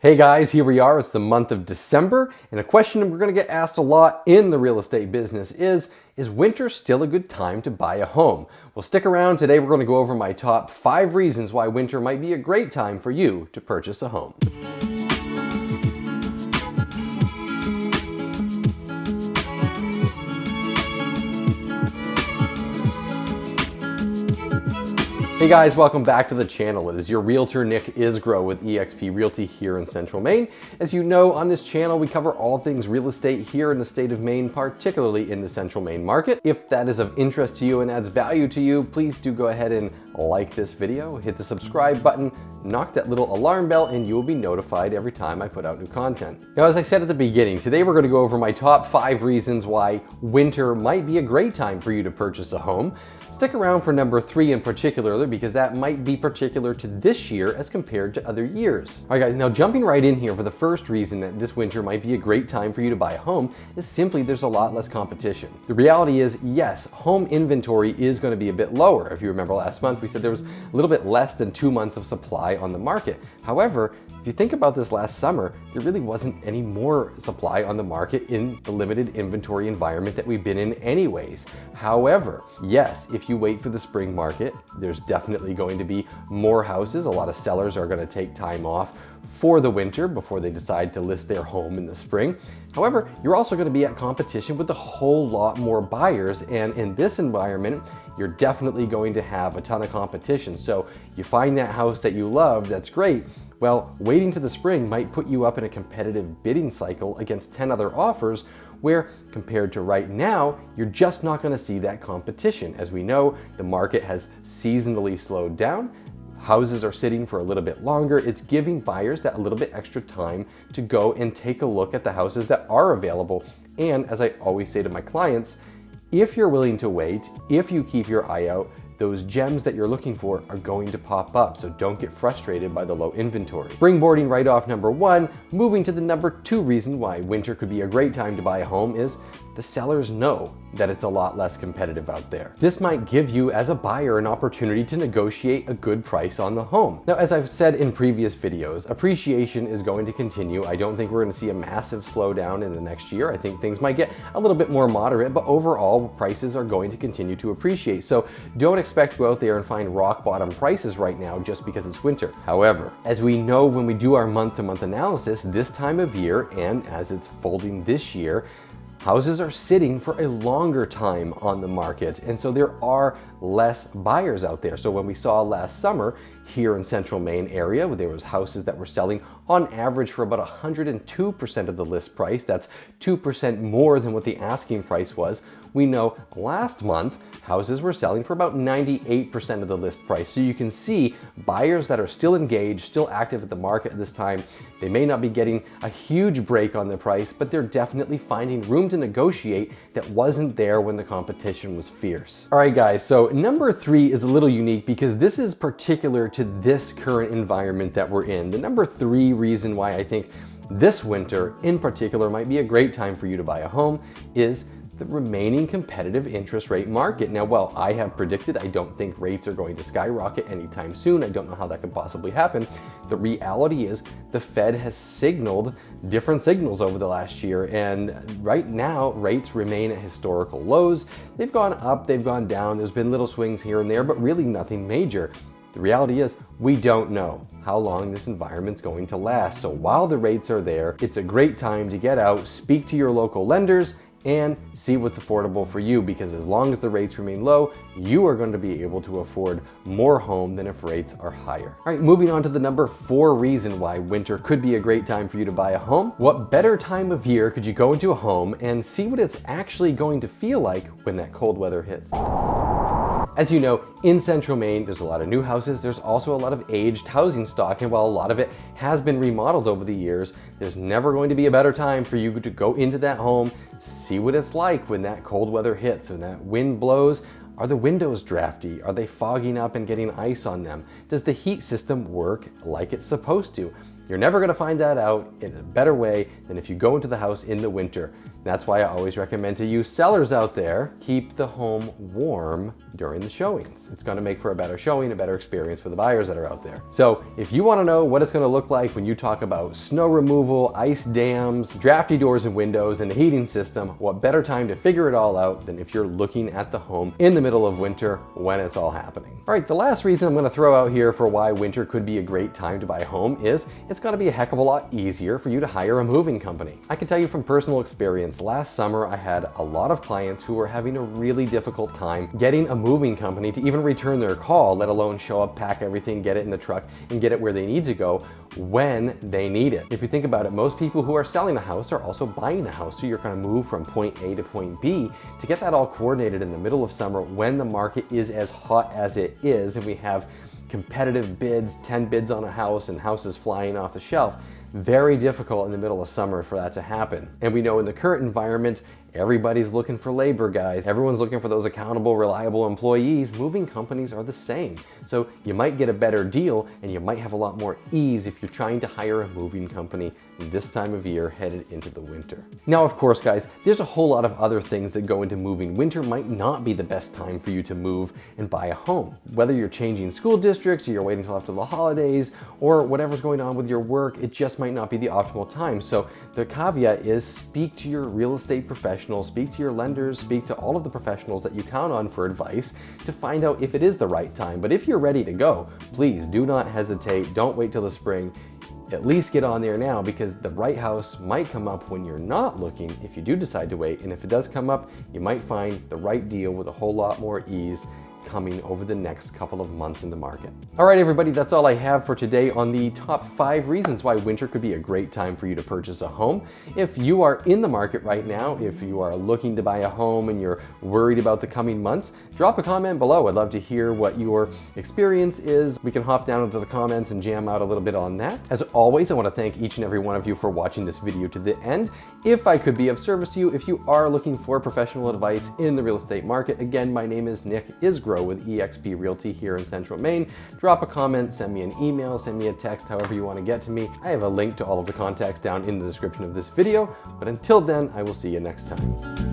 Hey guys, here we are. It's the month of December, and a question we're going to get asked a lot in the real estate business is winter still a good time to buy a home? Well, stick around. Today we're going to go over my top 5 reasons why winter might be a great time for you to purchase a home. Hey guys, welcome back to the channel. It is your realtor Nick Isgro with eXp Realty here in Central Maine. As you know, on this channel we cover all things real estate here in the state of Maine, particularly in the Central Maine market. If that is of interest to you and adds value to you, please do go ahead and like this video, hit the subscribe button, knock that little alarm bell, and you will be notified every time I put out new content. Now, as I said at the beginning, today we're going to go over my top 5 reasons why winter might be a great time for you to purchase a home. Stick around for number 3 in particular, because that might be particular to this year as compared to other years. All right guys, now jumping right in here for the first reason that this winter might be a great time for you to buy a home is simply there's a lot less competition. The reality is, yes, home inventory is going to be a bit lower. If you remember last month, we said there was a little bit less than 2 months of supply on the market. However, if you think about this last summer, there really wasn't any more supply on the market in the limited inventory environment that we've been in anyways. However, yes, if you wait for the spring market, there's definitely going to be more houses. A lot of sellers are going to take time off for the winter before they decide to list their home in the spring. However, you're also going to be at competition with a whole lot more buyers, and in this environment, you're definitely going to have a ton of competition. So you find that house that you love, that's great. Well, waiting to the spring might put you up in a competitive bidding cycle against 10 other offers, where compared to right now, you're just not going to see that competition. As we know, the market has seasonally slowed down. Houses are sitting for a little bit longer. It's giving buyers that a little bit extra time to go and take a look at the houses that are available. And as I always say to my clients, if you're willing to wait, if you keep your eye out, those gems that you're looking for are going to pop up, so don't get frustrated by the low inventory. Springboarding right off number 1, moving to the number 2 reason why winter could be a great time to buy a home is the sellers know that it's a lot less competitive out there. This might give you as a buyer an opportunity to negotiate a good price on the home. Now, as I've said in previous videos, appreciation is going to continue. I don't think we're going to see a massive slowdown in the next year. I think things might get a little bit more moderate, but overall prices are going to continue to appreciate. So don't expect to go out there and find rock bottom prices right now just because it's winter. However, as we know when we do our month-to-month analysis, this time of year, and as it's folding this year, houses are sitting for a longer time on the market, and so there are less buyers out there. So when we saw last summer here in Central Maine area, where there was houses that were selling on average for about 102% of the list price, that's 2% more than what the asking price was. We know last month houses were selling for about 98% of the list price. So you can see buyers that are still engaged, still active at the market at this time. They may not be getting a huge break on the price, but they're definitely finding room to negotiate that wasn't there when the competition was fierce. All right guys, so number 3 is a little unique because this is particular to this current environment that we're in. The number 3 reason why I think this winter in particular might be a great time for you to buy a home is the remaining competitive interest rate market. Now, while I have predicted I don't think rates are going to skyrocket anytime soon, I don't know how that could possibly happen. The reality is the Fed has signaled different signals over the last year, and right now rates remain at historical lows. They've gone up, they've gone down, there's been little swings here and there, but really nothing major. The reality is we don't know how long this environment's going to last. So while the rates are there, it's a great time to get out, speak to your local lenders, and see what's affordable for you, because as long as the rates remain low, you are going to be able to afford more home than if rates are higher. All right, moving on to the number 4 reason why winter could be a great time for you to buy a home. What better time of year could you go into a home and see what it's actually going to feel like when that cold weather hits? As you know, in Central Maine, there's a lot of new houses. There's also a lot of aged housing stock, and while a lot of it has been remodeled over the years, there's never going to be a better time for you to go into that home, see what it's like when that cold weather hits and that wind blows. Are the windows drafty? Are they fogging up and getting ice on them? Does the heat system work like it's supposed to? You're never gonna find that out in a better way than if you go into the house in the winter. That's why I always recommend to you sellers out there, keep the home warm during the showings. It's gonna make for a better showing, a better experience for the buyers that are out there. So if you wanna know what it's gonna look like when you talk about snow removal, ice dams, drafty doors and windows, and the heating system, what better time to figure it all out than if you're looking at the home in the middle of winter when it's all happening. All right, the last reason I'm gonna throw out here for why winter could be a great time to buy a home is it's gonna be a heck of a lot easier for you to hire a moving company. I can tell you from personal experience, last summer I had a lot of clients who were having a really difficult time getting a moving company to even return their call, let alone show up, pack everything, get it in the truck, and get it where they need to go when they need it. If you think about it, most people who are selling a house are also buying a house, so you're gonna move from point A to point B. To get that all coordinated in the middle of summer when the market is as hot as it is, and we have competitive bids, 10 bids on a house and houses flying off the shelf, very difficult in the middle of summer for that to happen. And we know in the current environment, everybody's looking for labor, guys. Everyone's looking for those accountable, reliable employees. Moving companies are the same. So you might get a better deal and you might have a lot more ease if you're trying to hire a moving company this time of year headed into the winter. Now, of course, guys, there's a whole lot of other things that go into moving. Winter might not be the best time for you to move and buy a home. Whether you're changing school districts, or you're waiting until after the holidays, or whatever's going on with your work, it just might not be the optimal time. So the caveat is speak to your real estate professionals, speak to your lenders, speak to all of the professionals that you count on for advice to find out if it is the right time. But if you're ready to go, please do not hesitate. Don't wait till the spring. At least get on there now, because the right house might come up when you're not looking if you do decide to wait. And if it does come up, you might find the right deal with a whole lot more ease coming over the next couple of months in the market. All right, everybody, that's all I have for today on the top 5 reasons why winter could be a great time for you to purchase a home. If you are in the market right now, if you are looking to buy a home and you're worried about the coming months, drop a comment below. I'd love to hear what your experience is. We can hop down into the comments and jam out a little bit on that. As always, I want to thank each and every one of you for watching this video to the end. If I could be of service to you, if you are looking for professional advice in the real estate market, again, my name is Nick Isgro with eXp Realty here in Central Maine. Drop a comment, send me an email, send me a text, however you want to get to me. I have a link to all of the contacts down in the description of this video. But until then, I will see you next time.